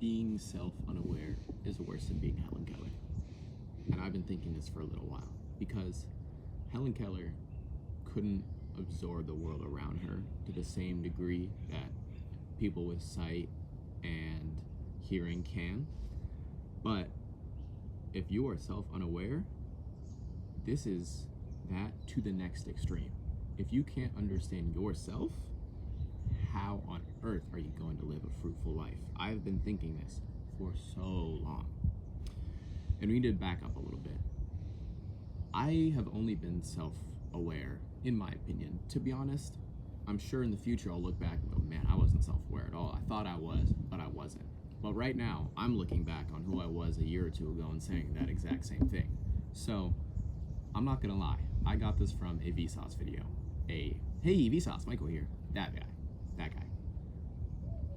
being self-unaware is worse than being Helen Keller. And I've been thinking this for a little while because Helen Keller couldn't absorb the world around her to the same degree that people with sight and hearing can. But if you are self-unaware, this is that to the next extreme. If you can't understand yourself, how on earth are you going to live a fruitful life? I've been thinking this for so long. And we need to back up a little bit. I have only been self-aware, in my opinion. To be honest, I'm sure in the future I'll look back and go, man, I wasn't self-aware at all. I thought I was, but I wasn't. But right now, I'm looking back on who I was a year or two ago and saying that exact same thing. So, I'm not gonna lie. I got this from a Vsauce video. Hey, Vsauce, Michael here. That guy.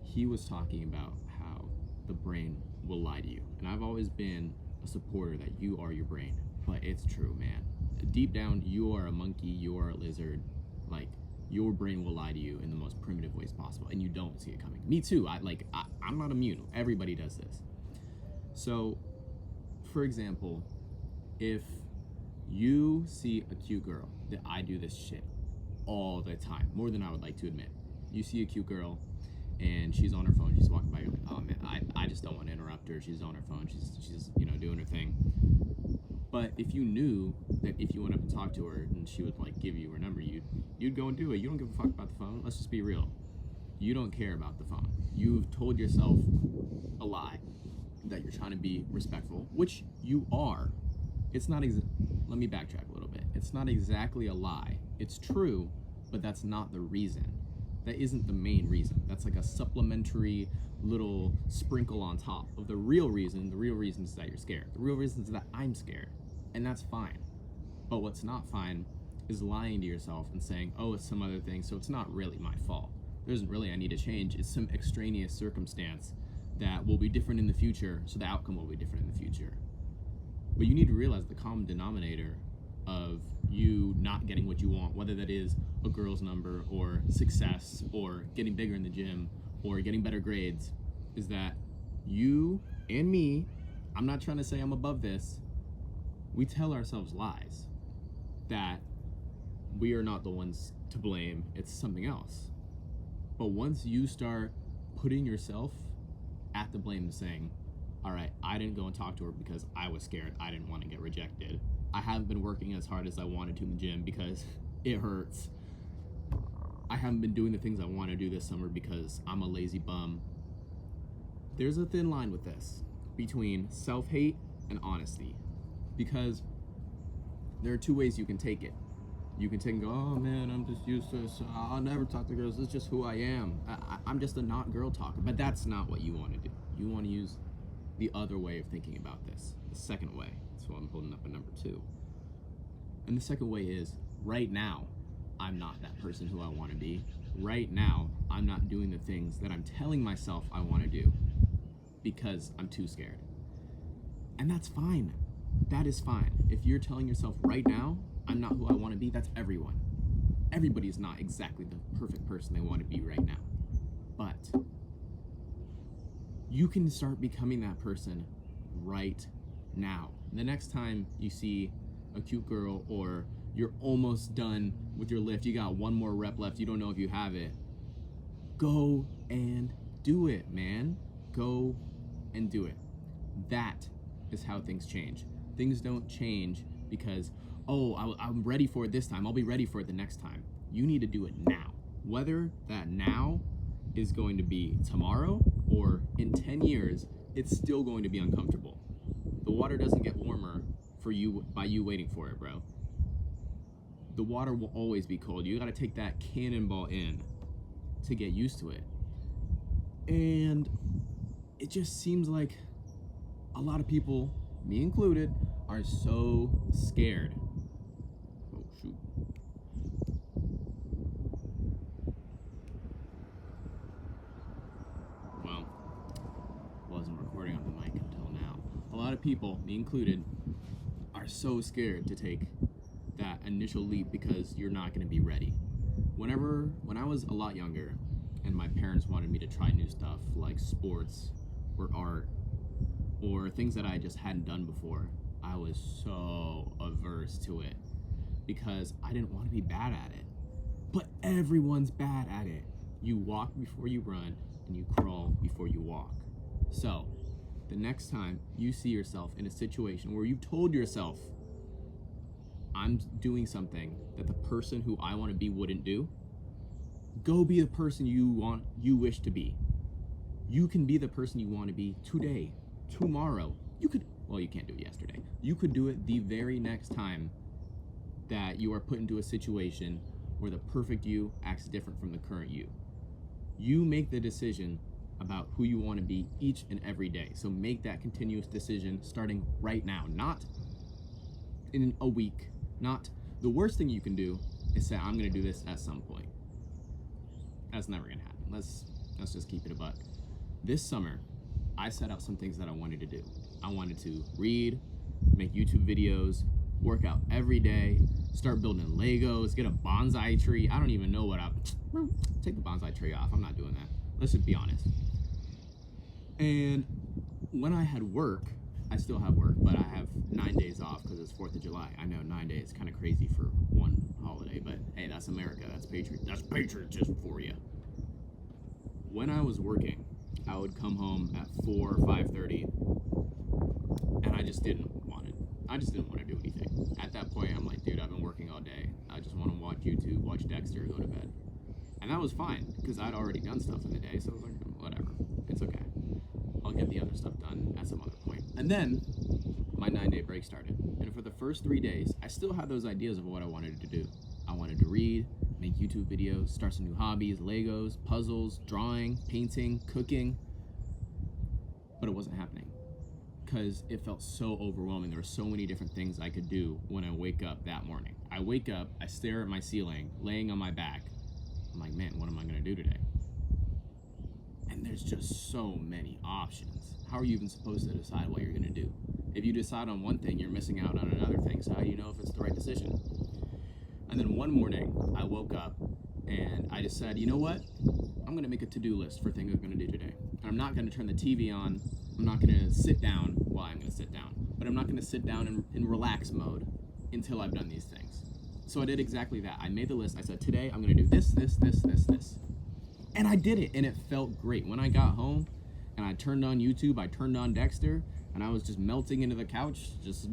He was talking about how the brain will lie to you. And I've always been a supporter that you are your brain. But it's true, man. Deep down, you are a monkey, you are a lizard. Like, your brain will lie to you in the most primitive ways possible, and you don't see it coming. Me too. I'm not immune. Everybody does this. So, for example, if you see a cute girl, that I do this shit all the time, more than I would like to admit. You see a cute girl, and she's on her phone. She's walking by. You're like, oh man, I just don't want to interrupt her. She's on her phone. She's doing her thing. But if you knew that if you went up and talked to her and she would like give you her number, you'd go and do it. You don't give a fuck about the phone. Let's just be real. You don't care about the phone. You've told yourself a lie that you're trying to be respectful, which you are. It's not. Let me backtrack a little bit. It's not exactly a lie. It's true, but that's not the reason. That isn't the main reason. That's like a supplementary little sprinkle on top of the real reason. The real reason is that you're scared. The real reason is that I'm scared. And that's fine. But what's not fine is lying to yourself and saying, oh, it's some other thing, so it's not really my fault. There isn't really I need to change. It's some extraneous circumstance that will be different in the future, so the outcome will be different in the future. But you need to realize the common denominator of you not getting what you want, whether that is a girl's number or success or getting bigger in the gym or getting better grades, is that you and me, I'm not trying to say I'm above this, we tell ourselves lies that we are not the ones to blame, it's something else. But once you start putting yourself at the blame and saying, all right, I didn't go and talk to her because I was scared, I didn't want to get rejected. I haven't been working as hard as I wanted to in the gym because it hurts. I haven't been doing the things I want to do this summer because I'm a lazy bum. There's a thin line with this between self-hate and honesty, because there are two ways you can take it. You can take and go, oh man, I'm just useless. I'll never talk to girls. It's just who I am. I'm just a not girl talker. But that's not what you want to do. You want to use the other way of thinking about this, the second way. That's what I'm holding up at number 2. And the second way is, right now, I'm not that person who I want to be. Right now, I'm not doing the things that I'm telling myself I want to do because I'm too scared. And that's fine. That is fine. If you're telling yourself right now, I'm not who I want to be, that's everyone. Everybody's not exactly the perfect person they want to be right now. But you can start becoming that person right now. The next time you see a cute girl or you're almost done with your lift, you got one more rep left, you don't know if you have it, go and do it, man. Go and do it. That is how things change. Things don't change because, oh, I'm ready for it this time, I'll be ready for it the next time. You need to do it now. Whether that now is going to be tomorrow or in 10 years, it's still going to be uncomfortable. The water doesn't get warmer for you by you waiting for it, bro. The water will always be cold. You gotta take that cannonball in to get used to it. And it just seems like a lot of people, me included, are so scared. Oh, shoot. Well, wasn't recording on the mic until now. A lot of people, me included, are so scared to take that initial leap because you're not going to be ready. When I was a lot younger and my parents wanted me to try new stuff like sports or art or things that I just hadn't done before, I was so averse to it because I didn't want to be bad at it. But everyone's bad at it. You walk before you run, and you crawl before you walk. So, the next time you see yourself in a situation where you told yourself, I'm doing something that the person who I want to be wouldn't do, go be the person you wish to be. You can be the person you want to be today, tomorrow. You can't do it yesterday. You could do it the very next time that you are put into a situation where the perfect you acts different from the current you. You make the decision about who you want to be each and every day. So make that continuous decision starting right now, not in a week. Not the worst thing you can do is say, I'm going to do this at some point. That's never going to happen. Let's just keep it a buck. This summer, I set out some things that I wanted to do. I wanted to read, make YouTube videos, work out every day, start building Legos, get a bonsai tree. I don't even know take the bonsai tree off. I'm not doing that. Let's just be honest. And when I had work, I still have work, but I have 9 days off because it's 4th of July. I know 9 days, kind of crazy for one holiday, but hey, that's America. That's patriotism for you. When I was working, I would come home at 4 or 5:30, and I just didn't want to do anything. At that point, I'm like, dude, I've been working all day. I just want to watch YouTube, watch Dexter, go to bed. And that was fine, because I'd already done stuff in the day, so I was like, whatever, it's okay. I'll get the other stuff done at some other point. And then, my 9-day break started. And for the first 3 days, I still had those ideas of what I wanted to do. I wanted to read, make YouTube videos, start some new hobbies, Legos, puzzles, drawing, painting, cooking. But it wasn't happening because it felt so overwhelming. There were so many different things I could do when I wake up that morning. I wake up, I stare at my ceiling, laying on my back. I'm like, man, what am I going to do today? And there's just so many options. How are you even supposed to decide what you're going to do? If you decide on one thing, you're missing out on another thing. So how do you know if it's the right decision? And then one morning, I woke up and I just said, you know what? I'm going to make a to-do list for things I'm going to do today. And I'm not going to turn the TV on. I'm not going to sit down. Well, I'm going to sit down. But I'm not going to sit down in relax mode until I've done these things. So I did exactly that. I made the list. I said, today I'm going to do this, this, this, this, this. And I did it, and it felt great. When I got home and I turned on YouTube, I turned on Dexter, and I was just melting into the couch, just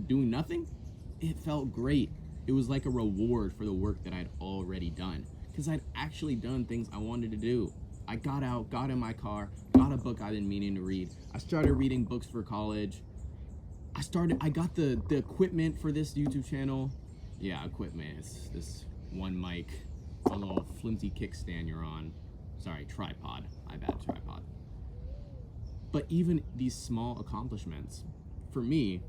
doing nothing, it felt great. It was like a reward for the work that I'd already done, because I'd actually done things I wanted to do. I got out, got in my car, got a book I've been meaning to read. I started reading books for college. I got the equipment for this YouTube channel. Yeah, equipment. It's this one mic, a little flimsy kickstand you're on. Sorry, tripod. My bad, tripod. But even these small accomplishments, for me,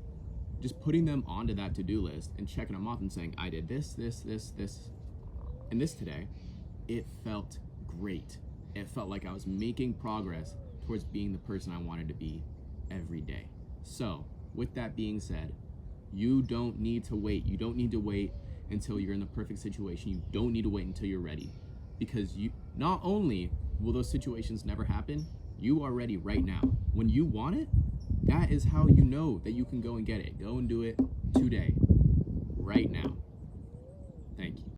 just putting them onto that to-do list and checking them off and saying, I did this, and this today, it felt great. It felt like I was making progress towards being the person I wanted to be every day. So, with that being said, you don't need to wait. You don't need to wait until you're in the perfect situation. You don't need to wait until you're ready. Because you not only will those situations never happen, you are ready right now. When you want it, that is how you know that you can go and get it. Go and do it today, right now. Thank you.